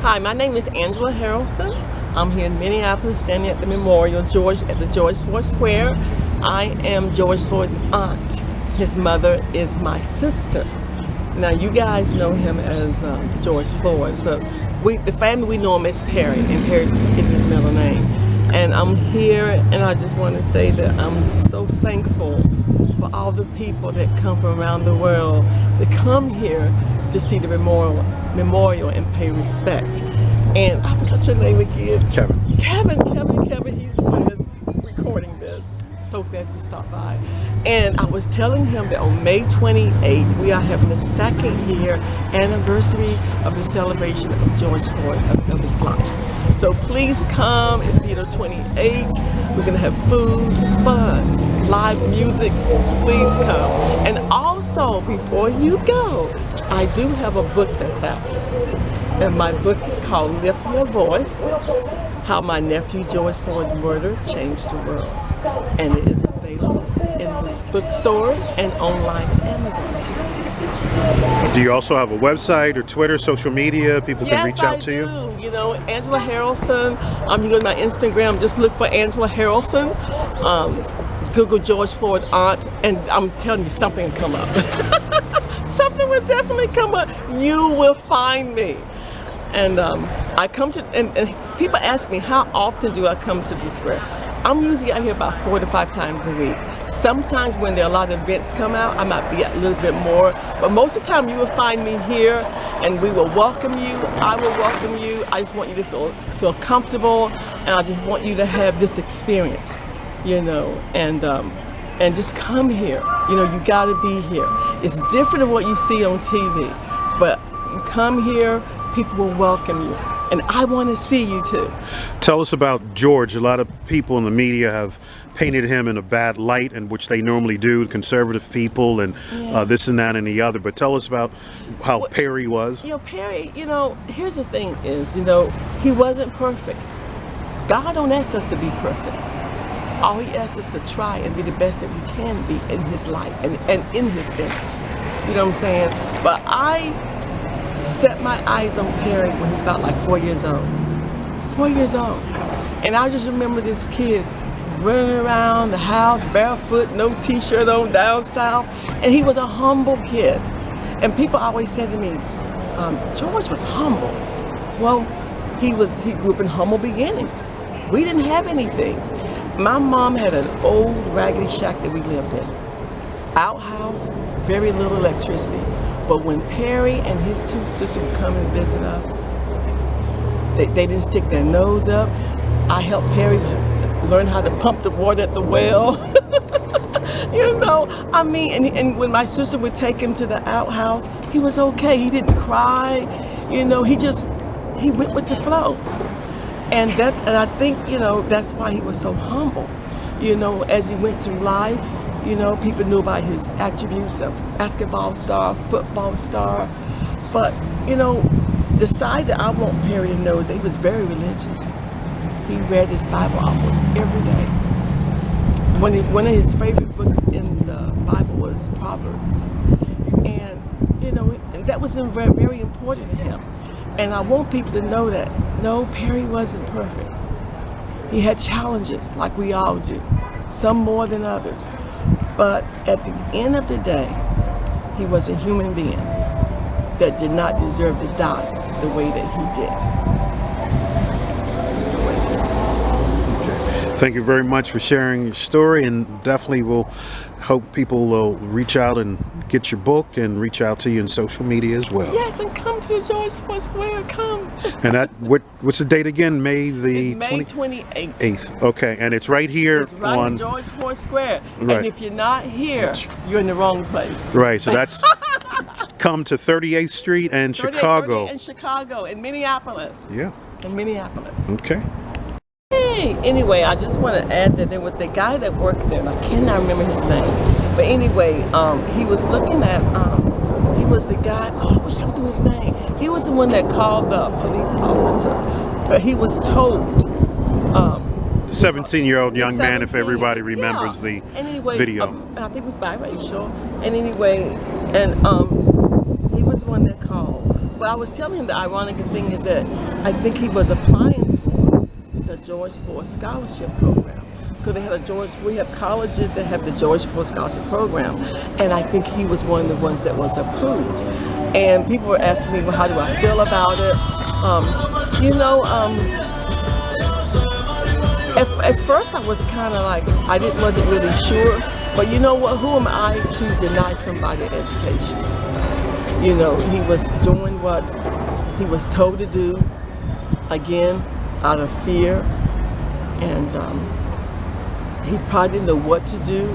Hi, my name is Angela Harrelson. I'm here in Minneapolis standing at the memorial at the George Floyd Square. I am George Floyd's aunt. His mother is my sister. Now you guys know him as George Floyd, but the family we know him as Perry, and Perry is his middle name. And I'm here, and I just want to say that I'm so thankful for all the people that come from around the world that come here to see the memorial and pay respect. And I forgot your name again. Kevin. Kevin, he's the one that's recording this. So glad you stopped by. And I was telling him that on May 28th, we are having the second year anniversary of the celebration of George Floyd, of his life. So please come, it's Theater 28. We're gonna have food, fun, live music, just please come. And also, before you go, I do have a book that's out. And my book is called Lift Your Voice, How My Nephew George Floyd's Murder Changed the World. And it is available in the bookstores and online at Amazon too. Do you also have a website or Twitter, social media, people can reach out to you? Yes, I do. You know, Angela Harrelson. You go to my Instagram, just look for Angela Harrelson. Google George Floyd aunt, and I'm telling you, something will come up. Something will definitely come up. You will find me. And I come to, and people ask me, how often do I come to the square? I'm usually out here about 4 to 5 times a week. Sometimes when there are a lot of events come out, I might be a little bit more, but most of the time you will find me here, and we will welcome you. I will welcome you. I just want you to feel comfortable, and I just want you to have this experience, you know, and just come here. You know, you got to be here. It's different than what you see on TV, but you come here, people will welcome you. And I want to see you too. Tell us about George. A lot of people in the media have painted him in a bad light, and which they normally do, conservative people and this and that and the other. But tell us about how Perry was. You know, Perry, you know, here's the thing is, you know, he wasn't perfect. God don't ask us to be perfect. All he asks us to try and be the best that we can be in his life and in his image. You know what I'm saying? But I set my eyes on Perry when he was about like 4 years old. 4 years old. And I just remember this kid running around the house barefoot, no t-shirt on, down south. And he was a humble kid. And people always said to me, George was humble. Well, he grew up in humble beginnings. We didn't have anything. My mom had an old raggedy shack that we lived in. Outhouse, very little electricity. But when Perry and his 2 sisters would come and visit us, they didn't stick their nose up. I helped Perry learn how to pump the water at the well. You know, I mean, and when my sister would take him to the outhouse, he was okay. He didn't cry. You know, he went with the flow. And I think, you know, that's why he was so humble. You know, as he went through life, you know, people knew about his attributes of basketball star, football star. But, you know, the side that I want Perry to know is that he was very religious. He read his Bible almost every day. One of his favorite books in the Bible was Proverbs. And, you know, that was very, very important to him. And I want people to know that, no, Perry wasn't perfect. He had challenges like we all do, some more than others. But at the end of the day, he was a human being that did not deserve to die the way that he did. Okay. Thank you very much for sharing your story, and definitely we'll hope people will reach out and get your book and reach out to you in social media as well. Yes, and come to George Floyd Square, come. And that, what's the date again? May 28th. Okay, and it's right here. It's right on George Floyd Square. Right. And if you're not here, you're in the wrong place. Right, so that's come to 38th Street and Chicago. 38th and Chicago, and Minneapolis. Yeah. In Minneapolis. Okay. Hey, anyway, I just want to add that there was the guy that worked there, and I cannot remember his name. But anyway, he was looking at, he was the guy, I wish I knew his name. He was the one that called the police officer, but he was told. 17-year-old young man, if everybody remembers the video. I think it was biracial. And anyway, and he was the one that called. Well, I was telling him the ironic thing is that I think he was applying for the George Floyd Scholarship Program. Because they had we have colleges that have the George Floyd Scholarship Program, and I think he was one of the ones that was approved. And people were asking me, well, how do I feel about it? At first I was kind of like, wasn't really sure, but you know what, who am I to deny somebody education? You know, he was doing what he was told to do, again, out of fear, and he probably didn't know what to do.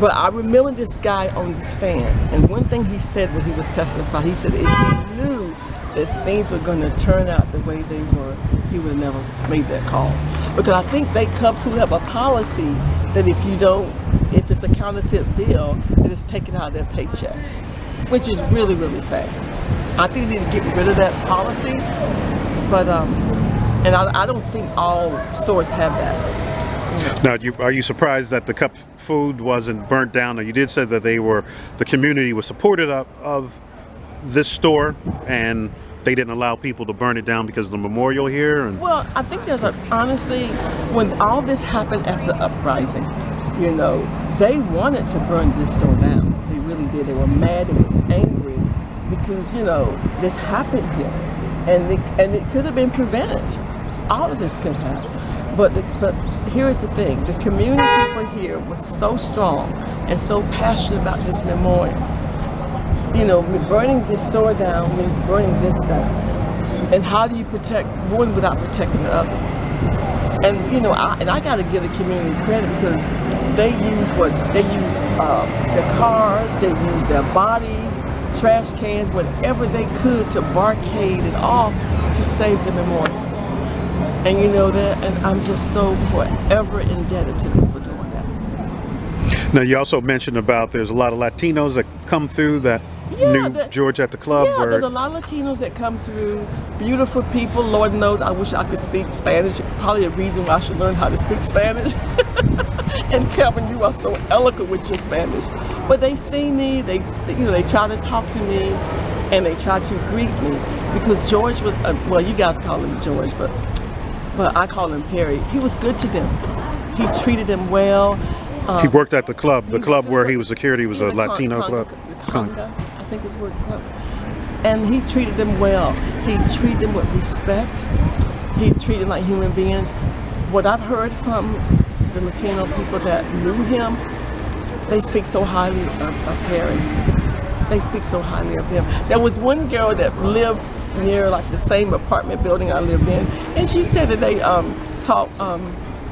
But I remember this guy on the stand, and one thing he said when he was testifying, he said if he knew that things were going to turn out the way they were, he would have never made that call. Because I think they have a policy that if it's a counterfeit bill, that it's taken out of their paycheck, which is really, really sad. I think they need to get rid of that policy, but and I don't think all stores have that. Now, are you surprised that the cup food wasn't burnt down? Now, you did say that the community was supportive of this store, and they didn't allow people to burn it down because of the memorial here. Well, I think honestly, when all this happened after the uprising, you know, they wanted to burn this store down. They really did. They were mad. They were angry because, you know, this happened here, and it could have been prevented. All of this could have. But here's the thing: the community people here were so strong and so passionate about this memorial. You know, burning this store down means burning this down. And how do you protect one without protecting the other? And you know, I got to give the community credit because they used their cars, they used their bodies, trash cans, whatever they could to barricade it off to save the memorial. And you know that, and I'm just so forever indebted to them for doing that. Now, you also mentioned about there's a lot of Latinos that come through that knew George at the club. Yeah, there's a lot of Latinos that come through. Beautiful people. Lord knows I wish I could speak Spanish. Probably a reason why I should learn how to speak Spanish. And Kevin, you are so eloquent with your Spanish. But they see me, they try to talk to me, and they try to greet me. Because George was, well, you guys call him George, but I call him Perry. He was good to them. He treated them well. He worked at the club. The club where he was security was a Latino club. Conga, I think is where club. And he treated them well. He treated them with respect. He treated them like human beings. What I've heard from the Latino people that knew him, they speak so highly of Perry. They speak so highly of him. There was one girl that lived near like the same apartment building I lived in, and she said that they taught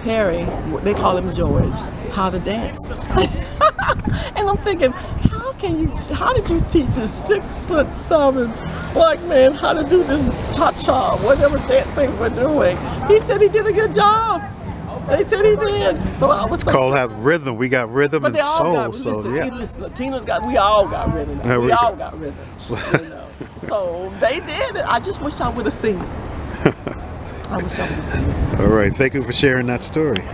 Perry, they call him George, how to dance. And I'm thinking, how did you teach this 6'7" black man how to do this cha-cha, whatever dance they were doing? He said he did a good job. They said he did. So I was called have rhythm. We got rhythm and soul. Listen, Latinos we all got rhythm. We all got rhythm. You know? So they did it. I just wish I would have seen it. I wish I would have seen it. All right. Thank you for sharing that story.